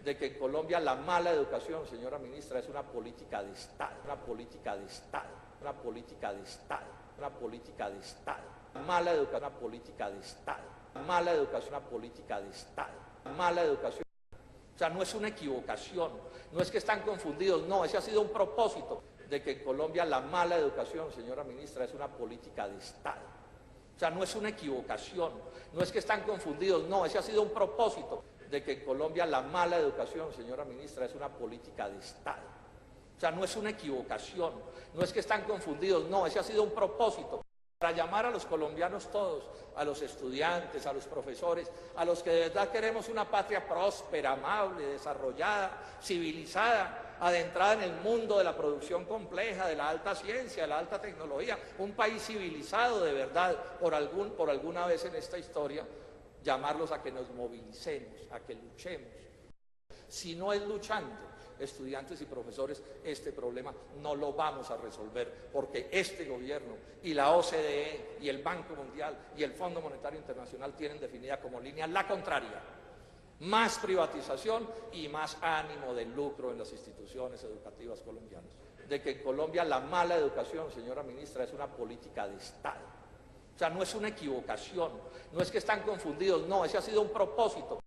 de que en Colombia la mala educación, señora ministra, es una política de Estado, una política de Estado, una política de Estado, una política de Estado. Mala educación, una política de Estado. Mala educación, una política de Estado. Mala educación. O sea, no es una equivocación, no es que están confundidos, no, ese ha sido un propósito de que en Colombia la mala educación, señora ministra, es una política de Estado. O sea, no es una equivocación, no es que están confundidos, no, ese ha sido un propósito de que en Colombia la mala educación, señora ministra, es una política de Estado. O sea, no es una equivocación, no es que están confundidos, no, ese ha sido un propósito. Para llamar a los colombianos todos, a los estudiantes, a los profesores, a los que de verdad queremos una patria próspera, amable, desarrollada, civilizada, adentrada en el mundo de la producción compleja, de la alta ciencia, de la alta tecnología, un país civilizado de verdad, por alguna vez en esta historia, llamarlos a que nos movilicemos, a que luchemos. Si no es luchando, estudiantes y profesores, este problema no lo vamos a resolver, porque este gobierno y la OCDE y el Banco Mundial y el Fondo Monetario Internacional tienen definida como línea la contraria: más privatización y más ánimo de lucro en las instituciones educativas colombianas. De que en Colombia la mala educación, señora ministra, es una política de Estado. O sea, no es una equivocación, no es que están confundidos, no, ese ha sido un propósito